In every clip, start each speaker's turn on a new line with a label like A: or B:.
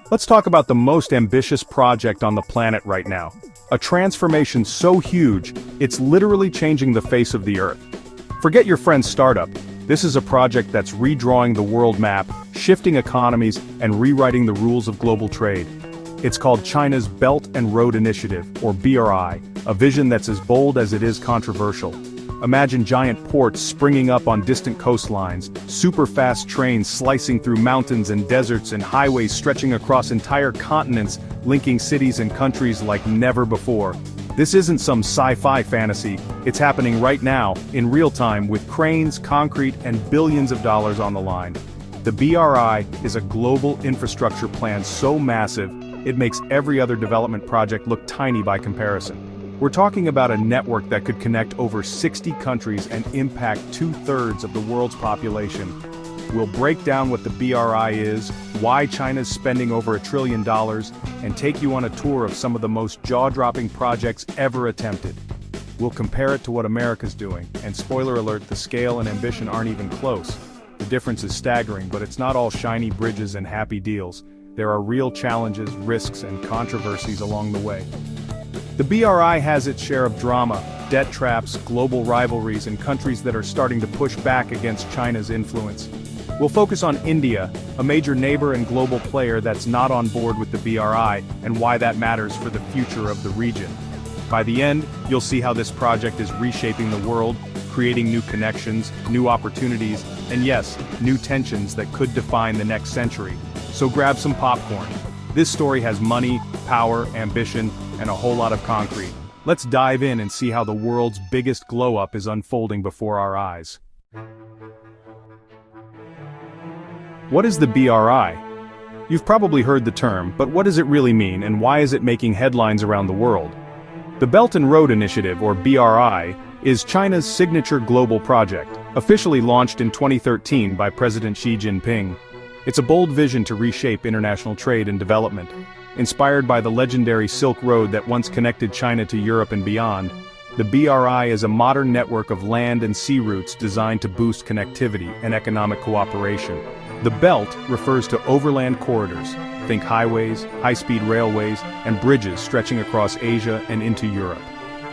A: Let's talk about the most ambitious project on the planet right now. A transformation so huge, it's literally changing the face of the Earth. Forget your friend's startup. This is a project that's redrawing the world map, shifting economies, and rewriting the rules of global trade. It's called China's Belt and Road Initiative, or BRI, a vision that's as bold as it is controversial. Imagine giant ports springing up on distant coastlines, super-fast trains slicing through mountains and deserts, and highways stretching across entire continents, linking cities and countries like never before. This isn't some sci-fi fantasy, it's happening right now, in real time, with cranes, concrete, and billions of dollars on the line. The BRI is a global infrastructure plan so massive, it makes every other development project look tiny by comparison. We're talking about a network that could connect over 60 countries and impact 2/3 of the world's population. We'll break down what the BRI is, why China's spending over $1 trillion, and take you on a tour of some of the most jaw-dropping projects ever attempted. We'll compare it to what America's doing, and spoiler alert, the scale and ambition aren't even close. The difference is staggering, but it's not all shiny bridges and happy deals. There are real challenges, risks, and controversies along the way. The BRI has its share of drama, debt traps, global rivalries, and countries that are starting to push back against China's influence. We'll focus on India, a major neighbor and global player that's not on board with the BRI, and why that matters for the future of the region. By the end, you'll see how this project is reshaping the world, creating new connections, new opportunities, and yes, new tensions that could define the next century. So grab some popcorn. This story has money, power, ambition, and a whole lot of concrete. Let's dive in and see how the world's biggest glow-up is unfolding before our eyes. What is the BRI? You've probably heard the term, but what does it really mean, and why is it making headlines around the world? The Belt and Road Initiative, or BRI, is China's signature global project, officially launched in 2013 by President Xi Jinping. It's a bold vision to reshape international trade and development. Inspired by the legendary Silk Road that once connected China to Europe and beyond, the BRI is a modern network of land and sea routes designed to boost connectivity and economic cooperation. The Belt refers to overland corridors, think highways, high-speed railways, and bridges stretching across Asia and into Europe.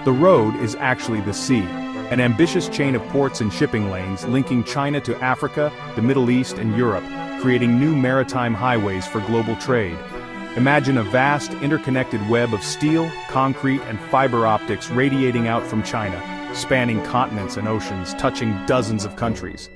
A: The road is actually the sea, an ambitious chain of ports and shipping lanes linking China to Africa, the Middle East, and Europe, creating new maritime highways for global trade. Imagine a vast, interconnected web of steel, concrete, and fiber optics radiating out from China, spanning continents and oceans, touching dozens of countries.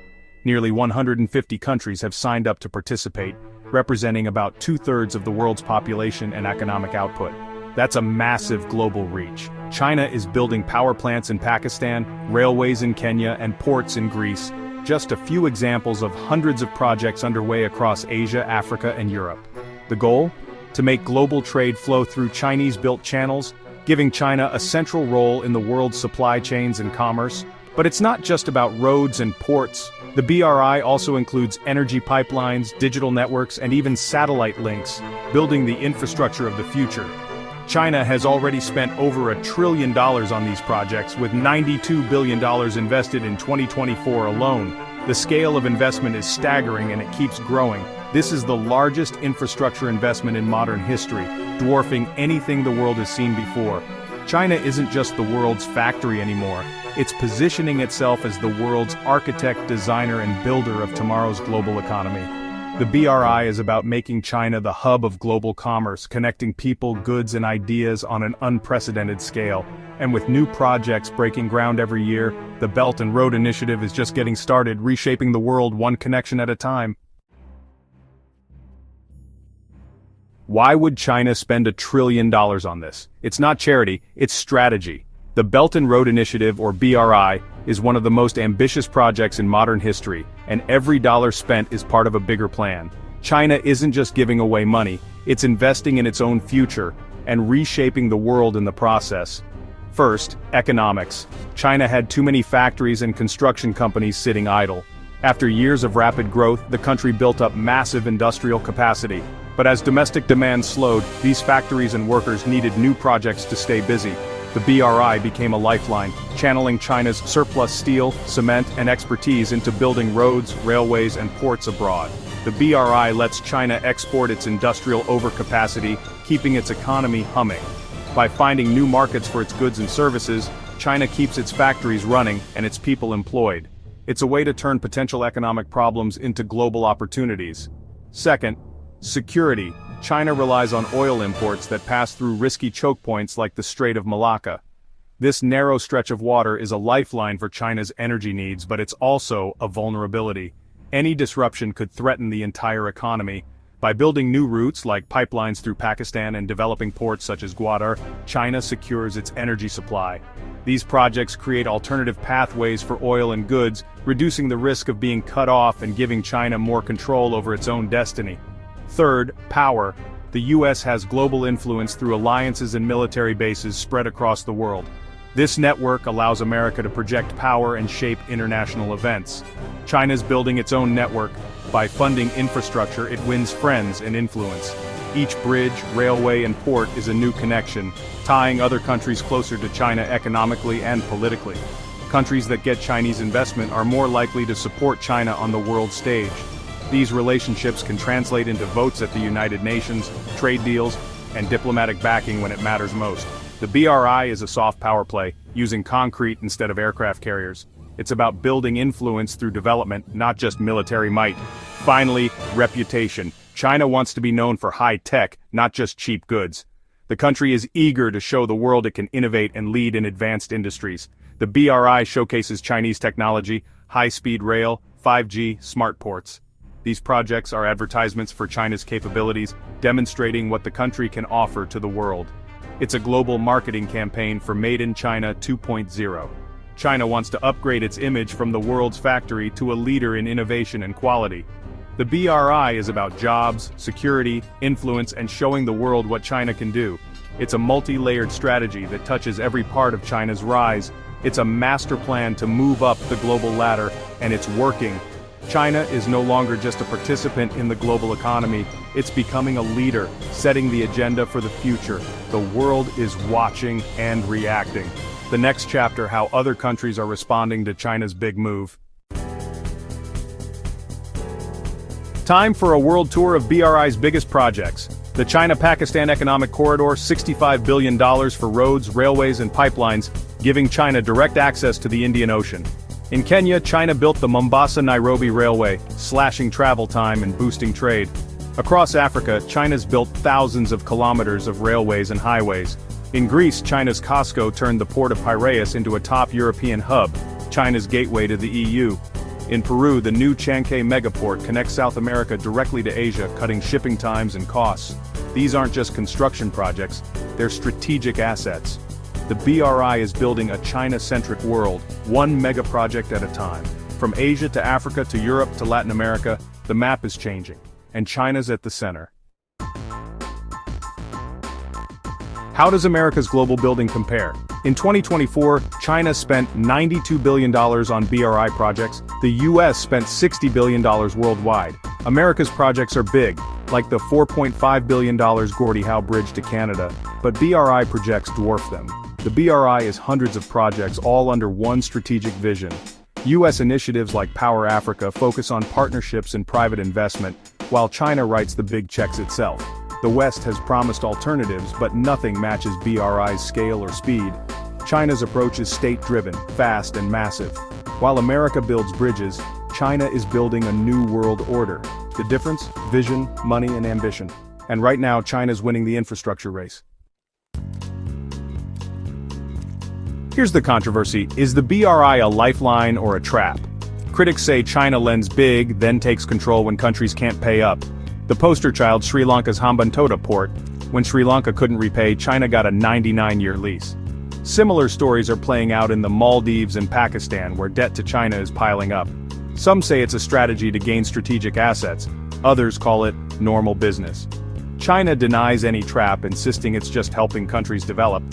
A: Nearly 150 countries have signed up to participate, representing about 2/3 of the world's population and economic output. That's a massive global reach. China is building power plants in Pakistan, railways in Kenya, and ports in Greece. Just a few examples of hundreds of projects underway across Asia, Africa, and Europe. The goal? To make global trade flow through Chinese-built channels, giving China a central role in the world's supply chains and commerce. But it's not just about roads and ports. The BRI also includes energy pipelines, digital networks, and even satellite links, building the infrastructure of the future. China has already spent over $1 trillion on these projects, with $92 billion invested in 2024 alone. The scale of investment is staggering and it keeps growing. This is the largest infrastructure investment in modern history, dwarfing anything the world has seen before. China isn't just the world's factory anymore. It's positioning itself as the world's architect, designer, and builder of tomorrow's global economy. The BRI is about making China the hub of global commerce, connecting people, goods, and ideas on an unprecedented scale. And with new projects breaking ground every year, the Belt and Road Initiative is just getting started, reshaping the world one connection at a time. Why would China spend $1 trillion on this? It's not charity, it's strategy. The Belt and Road Initiative, or BRI, is one of the most ambitious projects in modern history, and every dollar spent is part of a bigger plan. China isn't just giving away money, it's investing in its own future, and reshaping the world in the process. First, economics. China had too many factories and construction companies sitting idle. After years of rapid growth, the country built up massive industrial capacity. But as domestic demand slowed, these factories and workers needed new projects to stay busy. The BRI became a lifeline, channeling China's surplus steel, cement, and expertise into building roads, railways, and ports abroad. The BRI lets China export its industrial overcapacity, keeping its economy humming. By finding new markets for its goods and services, China keeps its factories running and its people employed. It's a way to turn potential economic problems into global opportunities. Second, security. China relies on oil imports that pass through risky choke points like the Strait of Malacca. This narrow stretch of water is a lifeline for China's energy needs, but it's also a vulnerability. Any disruption could threaten the entire economy. By building new routes like pipelines through Pakistan and developing ports such as Gwadar, China secures its energy supply. These projects create alternative pathways for oil and goods, reducing the risk of being cut off and giving China more control over its own destiny. Third, power. The US has global influence through alliances and military bases spread across the world. This network allows America to project power and shape international events. China's building its own network. By funding infrastructure, it wins friends and influence. Each bridge, railway, and port is a new connection, tying other countries closer to China economically and politically. Countries that get Chinese investment are more likely to support China on the world stage. These relationships can translate into votes at the United Nations, trade deals, and diplomatic backing when it matters most. The BRI is a soft power play, using concrete instead of aircraft carriers. It's about building influence through development, not just military might. Finally, reputation. China wants to be known for high tech, not just cheap goods. The country is eager to show the world it can innovate and lead in advanced industries. The BRI showcases Chinese technology, high-speed rail, 5G, smart ports. These projects are advertisements for China's capabilities, demonstrating what the country can offer to the world. It's a global marketing campaign for Made in China 2.0. China wants to upgrade its image from the world's factory to a leader in innovation and quality. The BRI is about jobs, security, influence, and showing the world what China can do. It's a multi-layered strategy that touches every part of China's rise. It's a master plan to move up the global ladder, and it's working. China is no longer just a participant in the global economy, it's becoming a leader, setting the agenda for the future. The world is watching and reacting. The next chapter, how other countries are responding to China's big move. Time for a world tour of BRI's biggest projects. The China-Pakistan Economic Corridor, $65 billion for roads, railways, and pipelines, giving China direct access to the Indian Ocean. In Kenya, China built the Mombasa-Nairobi Railway, slashing travel time and boosting trade. Across Africa, China's built thousands of kilometers of railways and highways. In Greece, China's Costco turned the port of Piraeus into a top European hub, China's gateway to the EU. In Peru, the new Chanquay megaport connects South America directly to Asia, cutting shipping times and costs. These aren't just construction projects, they're strategic assets. The BRI is building a China-centric world, one mega project at a time. From Asia to Africa to Europe to Latin America, the map is changing, and China's at the center. How does America's global building compare? In 2024, China spent $92 billion on BRI projects, the US spent $60 billion worldwide. America's projects are big, like the $4.5 billion Gordie Howe Bridge to Canada, but BRI projects dwarf them. The BRI is hundreds of projects all under one strategic vision. US initiatives like Power Africa focus on partnerships and private investment, while China writes the big checks itself. The West has promised alternatives, but nothing matches BRI's scale or speed. China's approach is state-driven, fast and massive. While America builds bridges, China is building a new world order. The difference? Vision, money, and ambition. And right now, China's winning the infrastructure race. Here's the controversy. Is the BRI a lifeline or a trap? Critics say China lends big, then takes control when countries can't pay up. The poster child, Sri Lanka's Hambantota port. When Sri Lanka couldn't repay, China got a 99-year lease. Similar stories are playing out in the Maldives and Pakistan, where debt to China is piling up. Some say it's a strategy to gain strategic assets. Others call it normal business. China denies any trap, insisting it's just helping countries develop.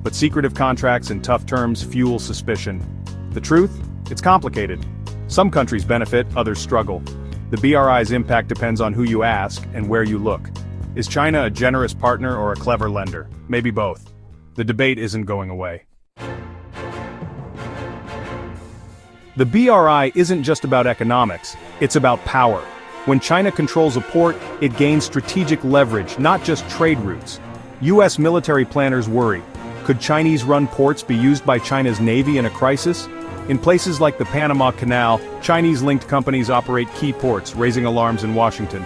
A: But secretive contracts and tough terms fuel suspicion. The truth? It's complicated. Some countries benefit, others struggle. The BRI's impact depends on who you ask and where you look. Is China a generous partner or a clever lender? Maybe both. The debate isn't going away. The BRI isn't just about economics, it's about power. When China controls a port, it gains strategic leverage, not just trade routes. US military planners worry. Could Chinese-run ports be used by China's Navy in a crisis? In places like the Panama Canal, Chinese-linked companies operate key ports, raising alarms in Washington.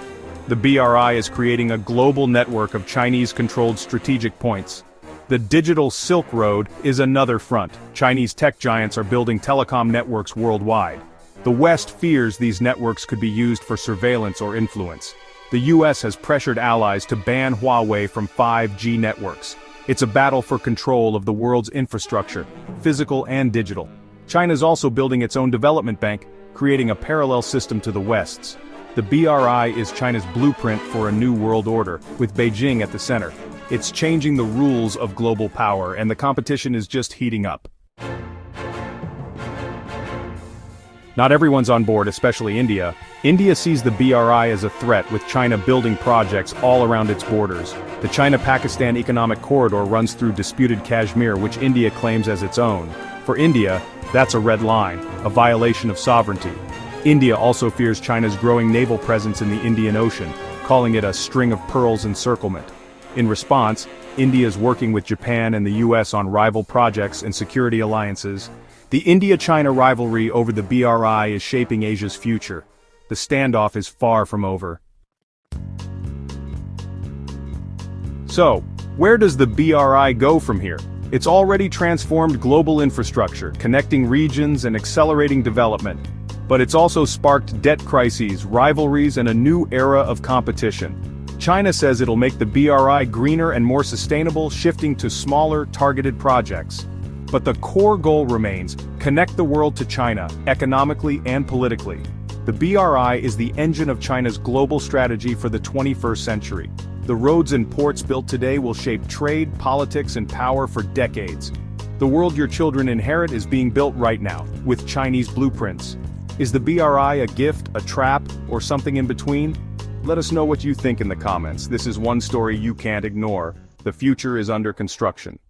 A: The BRI is creating a global network of Chinese-controlled strategic points. The digital Silk Road is another front. Chinese tech giants are building telecom networks worldwide. The West fears these networks could be used for surveillance or influence. The US has pressured allies to ban Huawei from 5G networks. It's a battle for control of the world's infrastructure, physical and digital. China's also building its own development bank, creating a parallel system to the West's. The BRI is China's blueprint for a new world order, with Beijing at the center. It's changing the rules of global power, and the competition is just heating up. Not everyone's on board, especially India. India sees the BRI as a threat, with China building projects all around its borders. The China-Pakistan Economic Corridor runs through disputed Kashmir, which India claims as its own. For India, that's a red line, a violation of sovereignty. India also fears China's growing naval presence in the Indian Ocean, calling it a string of pearls encirclement. In response, India is working with Japan and the US on rival projects and security alliances. The India-China rivalry over the BRI is shaping Asia's future. The standoff is far from over. So, where does the BRI go from here? It's already transformed global infrastructure, connecting regions and accelerating development. But it's also sparked debt crises, rivalries, and a new era of competition. China says it'll make the BRI greener and more sustainable, shifting to smaller, targeted projects. But the core goal remains: connect the world to China, economically and politically. The BRI is the engine of China's global strategy for the 21st century. The roads and ports built today will shape trade, politics, and power for decades. The world your children inherit is being built right now, with Chinese blueprints. Is the BRI a gift, a trap, or something in between? Let us know what you think in the comments. This is one story you can't ignore. The future is under construction.